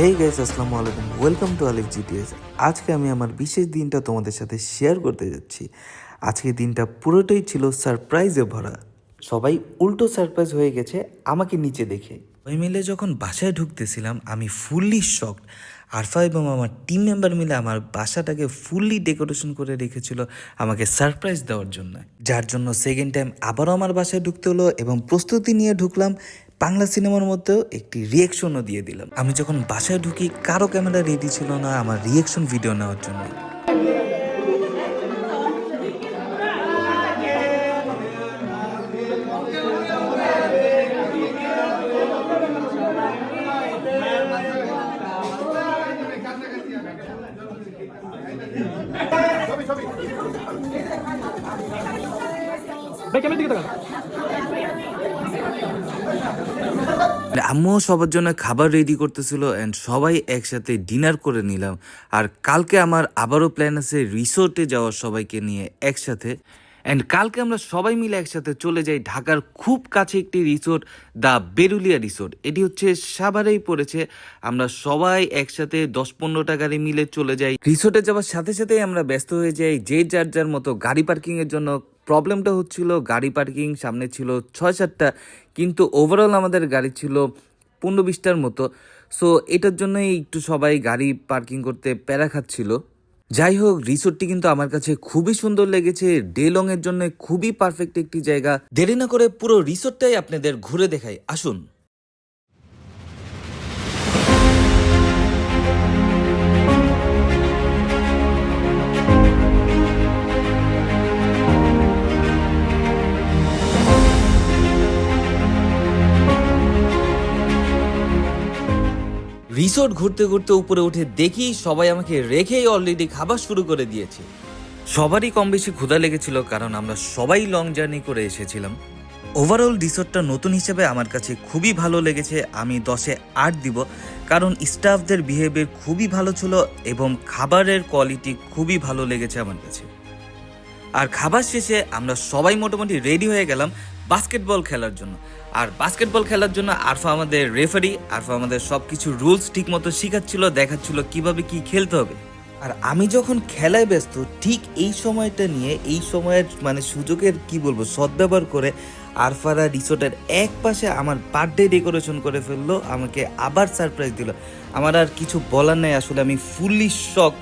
Hey guys, আসসালামু আলাইকুম, welcome to Alif GTS. আজকে আমি আমার বিশেষ দিনটা তোমাদের সাথে শেয়ার করতে যাচ্ছি। আজকের দিনটা পুরোটাই ছিল সারপ্রাইজে ভরা। সবাই উল্টো সারপ্রাইজ হয়ে গেছে আমাকে নিচে দেখে। ওই মিলে যখন বাসায় ঢুকতেছিলাম আমি ফুললি শকড। আরফা এবং আমার টিম মেম্বার মিলে আমার বাসাটাকে ফুললি ডেকোরেশন করে রেখেছিল আমাকে সারপ্রাইজ দেওয়ার জন্য, যার জন্য সেকেন্ড টাইম আবারও আমার বাসায় ঢুকতে হলো এবং প্রস্তুতি নিয়ে ঢুকলাম। বাংলা সিনেমার মধ্যেও একটি রিয়েকশনও দিয়ে দিলাম। আমি যখন বাসায় ঢুকি কারো ক্যামেরা রেডি ছিল না আমার রিয়েকশন ভিডিও নেওয়ার জন্য। আম্মুও সবার জন্য খাবার রেডি করতেছিল অ্যান্ড সবাই একসাথে ডিনার করে নিলাম। আর কালকে আমার আবারও প্ল্যান আছে রিসোর্টে যাওয়ার সবাইকে নিয়ে একসাথে। অ্যান্ড কালকে আমরা সবাই মিলে একসাথে চলে যাই ঢাকার খুব কাছে একটি রিসোর্ট, দ্য বেরুলিয়া রিসোর্ট। এটি হচ্ছে সাভারেই পড়েছে। আমরা সবাই একসাথে 10-15টা গাড়ি মিলে চলে যাই। রিসোর্টে যাওয়ার সাথে সাথেই আমরা ব্যস্ত হয়ে যাই যে যার যার মতো গাড়ি পার্কিংয়ের জন্য। প্রবলেমটা হচ্ছিল গাড়ি পার্কিং সামনে ছিল 6-7টা, কিন্তু ওভারঅল আমাদের গাড়ি ছিল 15-20টার মতো। সো এটার জন্যই একটু সবাই গাড়ি পার্কিং করতে প্যারা খাচ্ছিল। যাই হোক, রিসোর্টটি কিন্তু আমার কাছে খুবই সুন্দর লেগেছে। ডে লং এর জন্য খুবই পারফেক্ট একটি জায়গা। দেরি না করে পুরো রিসোর্টটাই আপনাদের ঘুরে দেখাই, আসুন। রিসোর্ট ঘুরতে ঘুরতে উপরে উঠে দেখি সবাই আমাকে রেখেই অলরেডি খাবার শুরু করে দিয়েছে। সবারই কম বেশি ক্ষুধা লেগেছিল, কারণ আমরা সবাই লং জার্নি করে এসেছিলাম। ওভারঅল রিসোর্টটা নতুন হিসেবে আমার কাছে খুবই ভালো লেগেছে। আমি 10-এ 8 দিব, কারণ স্টাফদের বিহেভিয়ার খুবই ভালো ছিল এবং খাবারের কোয়ালিটি খুবই ভালো লেগেছে আমার কাছে। আর খাবার শেষে আমরা সবাই মোটামুটি রেডি হয়ে গেলাম বাস্কেটবল খেলার জন্য। আর বাস্কেটবল খেলার জন্য আরফা আমাদের রেফারি। আরফা আমাদের সব কিছু রুলস ঠিক মতো শিখাচ্ছিল, দেখাচ্ছিল কিভাবে কি খেলতে হবে। আর আমি যখন খেলায় ব্যস্ত, ঠিক এই সময়টা নিয়ে এই সময়ের সুযোগের কি বলবো সদ্ব্যবহার করে আরফারা রিসোর্টের এক পাশে আমার বার্থডে ডেকোরেশন করে ফেললো, আমাকে আবার সারপ্রাইজ দিল। আমার আর কিছু বলার নেই, আসলে আমি ফুললি শক।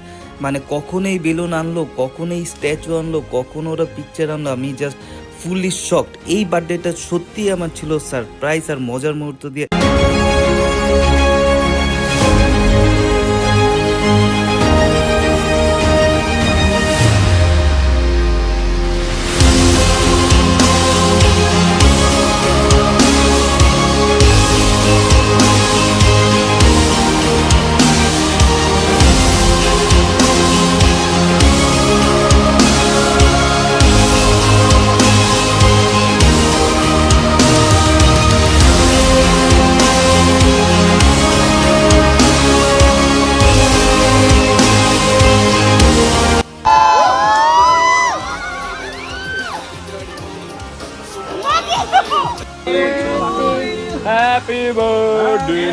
কখনোই বেলুন আনলো, কখনোই স্ট্যাচু আনলো, কখনো ওরা পিকচার আনলো, আমি জাস্ট ফুললি শকড। এই বার্থডেটা সত্যিই আমার ছিল সারপ্রাইজ আর মজার মুহূর্ত দিয়ে। Happy birthday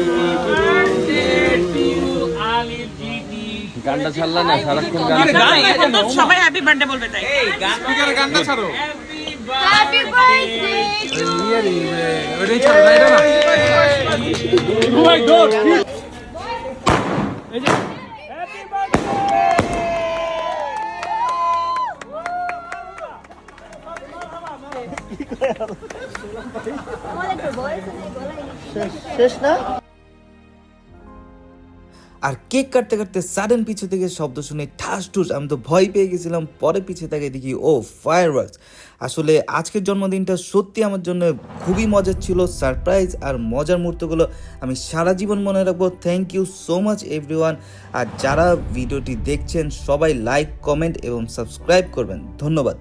to Alif Giti. গানটা ছাড়লা না সারাক্ষণ গান সবাই হ্যাপি বার্থডে বলবে তাই এই স্পিকারে গানটা ছাড়ো হ্যাপি বার্থডে ওইটাই ছাড়ো না এটা না ও মাই গড এই যে হ্যাপি বার্থডে শেষ না। আর কেক কাটতে কাটতে সাডেন পিছু থেকে শব্দ শুনে ঠাস ঠুস, আমি তো ভয় পেয়ে গেছিলাম। পরে পিছে তাকে দেখি ও ফায়ারওয়ার্কস। আসলে আজকের জন্মদিনটা সত্যি আমার জন্য খুবই মজার ছিল। সারপ্রাইজ আর মজার মুহূর্তগুলো আমি সারা জীবন মনে রাখবো। Thank you so much everyone. আর যারা ভিডিওটি দেখছেন সবাই লাইক, কমেন্ট এবং সাবস্ক্রাইব করবেন। ধন্যবাদ।